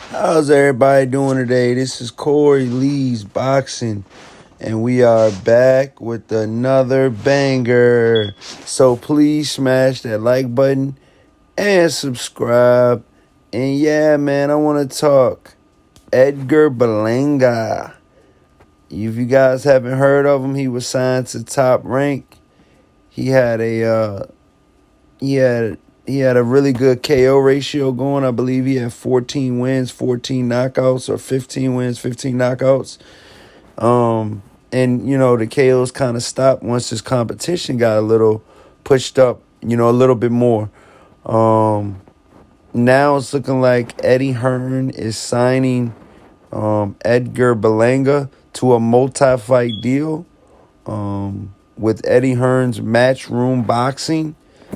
How's everybody doing today? This is Corey Lee's Boxing, and we are back with another banger. So please smash that like button and subscribe. And yeah, man, I want to talk Edgar Berlanga. If you guys haven't heard of him, he was signed to Top Rank. He had a he had he had a really good KO ratio going. I believe he had 14 wins, 14 knockouts, or 15 wins, 15 knockouts. And the KOs kind of stopped once his competition got a little pushed up, a little bit more. Now it's looking like Eddie Hearn is signing Edgar Berlanga to a multi-fight deal with Eddie Hearn's Matchroom Boxing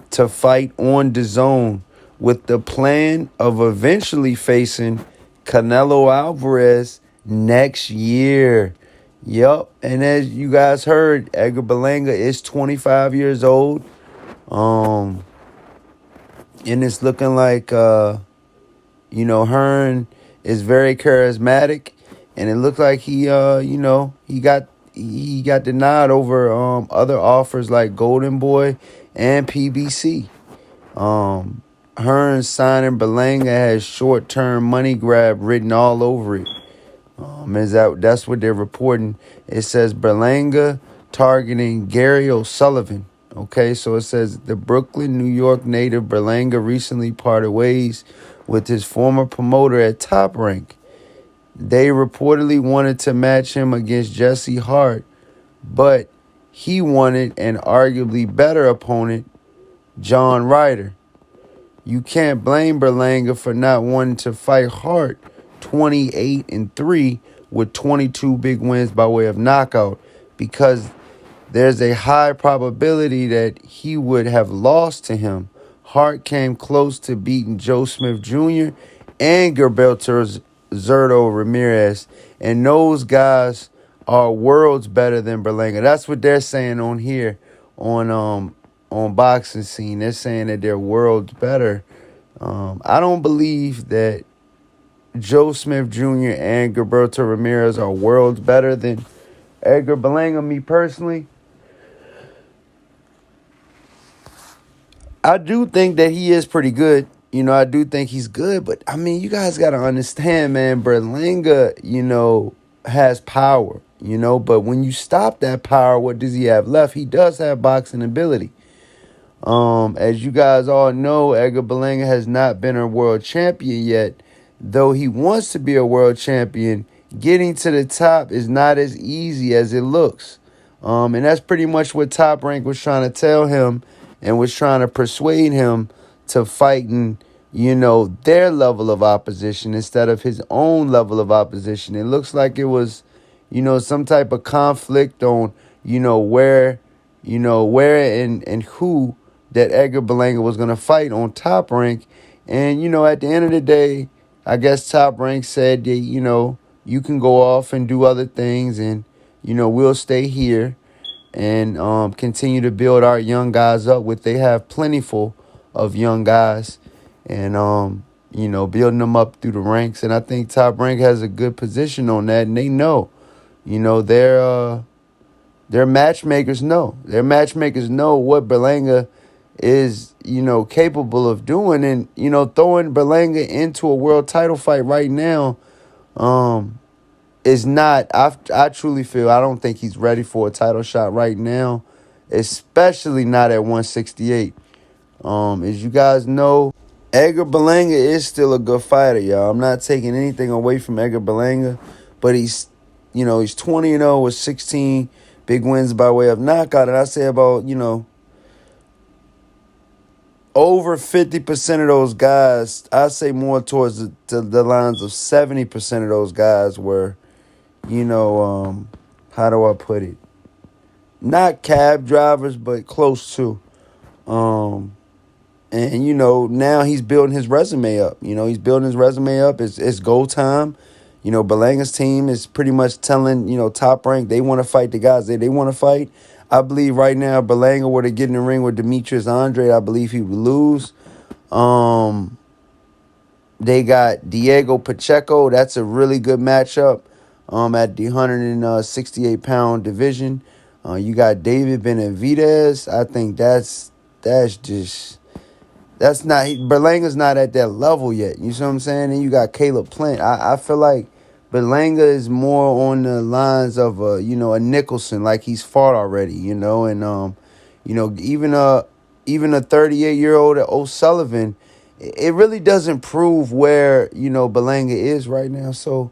to fight on DAZN with the plan of eventually facing Canelo Alvarez next year. Yup, and as you guys heard, Edgar Berlanga is 25 years old. And it's looking like Hearn is very charismatic, and it looked like he got the nod over other offers like Golden Boy and PBC. Hearn signing Berlanga has short-term money grab written all over it. That's what they're reporting. It says Berlanga targeting Gary O'Sullivan. Okay, so it says the Brooklyn, New York native Berlanga recently parted ways with his former promoter at Top Rank. They reportedly wanted to match him against Jesse Hart, but he wanted an arguably better opponent, John Ryder. You can't blame Berlanga for not wanting to fight Hart, 28-3 with 22 big wins by way of knockout, because there's a high probability that he would have lost to him. Hart came close to beating Joe Smith Jr. and Gilberto Zurdo Ramirez, and those guys are worlds better than Berlanga. That's what they're saying on here on Boxing Scene. They're saying that they're worlds better. I don't believe that Joe Smith Jr. and Gilberto Ramirez are worlds better than Edgar Berlanga. Me personally, I do think that he is pretty good. I do think he's good, but I mean, you guys got to understand, man, Berlanga, has power, but when you stop that power, what does he have left? He does have boxing ability. As you guys all know, Edgar Berlanga has not been a world champion yet. Though he wants to be a world champion, getting to the top is not as easy as it looks. And that's pretty much what Top Rank was trying to tell him and was trying to persuade him to fighting, their level of opposition instead of his own level of opposition. It looks like it was, some type of conflict on, where and who that Edgar Berlanga was going to fight on Top Rank. And, at the end of the day, I guess Top Rank said that, you can go off and do other things and, we'll stay here and continue to build our young guys up, which they have plentiful of young guys, and, building them up through the ranks. And I think Top Rank has a good position on that, and they know, their matchmakers know. Their matchmakers know what Berlanga is, capable of doing. And, throwing Berlanga into a world title fight right now is not, I truly feel, I don't think he's ready for a title shot right now, especially not at 168. As you guys know, Edgar Berlanga is still a good fighter, y'all. I'm not taking anything away from Edgar Berlanga, but he's 20-0 with 16 big wins by way of knockout. And I say about, over 50% of those guys, I say more towards the lines of 70% of those guys were, how do I put it? Not cab drivers, but close to. And, now he's building his resume up. He's building his resume up. It's go time. Berlanga's team is pretty much telling, Top Rank, they want to fight the guys that they want to fight. I believe right now, Berlanga were to get in the ring with Demetrius Andrade, I believe he would lose. They got Diego Pacheco. That's a really good matchup at the 168-pound division. You got David Benavidez. I think that's just that's not Berlanga's not at that level yet. You see what I'm saying? And you got Caleb Plant. I feel like Berlanga is more on the lines of a Nicholson, like he's fought already, and even a 38-year-old O'Sullivan, it really doesn't prove where Berlanga is right now. So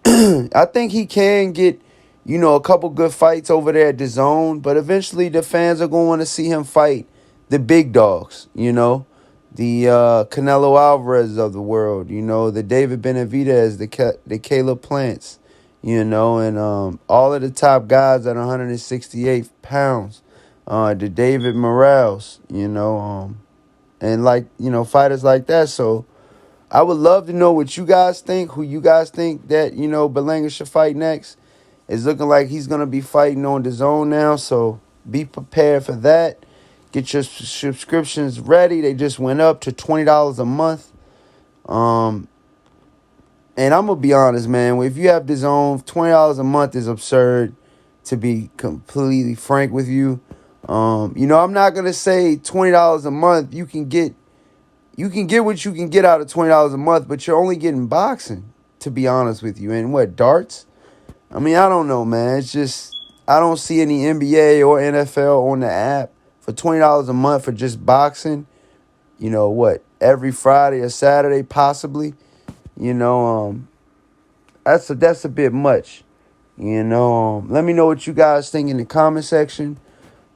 I think he can get a couple good fights over there at DAZN, but eventually the fans are going to want to see him fight the big dogs, the Canelo Alvarez of the world, the David Benavidez, the Caleb Plants, and all of the top guys at 168 pounds, the David Morales, and fighters like that. So I would love to know what you guys think, who you guys think that, Berlanga should fight next. It's looking like he's going to be fighting on DAZN now, so be prepared for that. Get your subscriptions ready. They just went up to $20 a month. And I'm going to be honest, man. If you have DAZN, $20 a month is absurd, to be completely frank with you. I'm not going to say $20 a month. You can get what you can get out of $20 a month, but you're only getting boxing, to be honest with you. And what, darts? I mean, I don't know, man. It's just, I don't see any NBA or NFL on the app for $20 a month for just boxing. Every Friday or Saturday, possibly. That's a bit much. Let me know what you guys think in the comment section.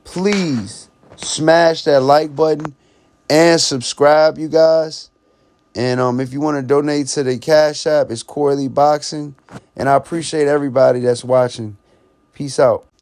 Please smash that like button and subscribe, you guys. And if you want to donate to the Cash App, it's Corley Boxing. And I appreciate everybody that's watching. Peace out.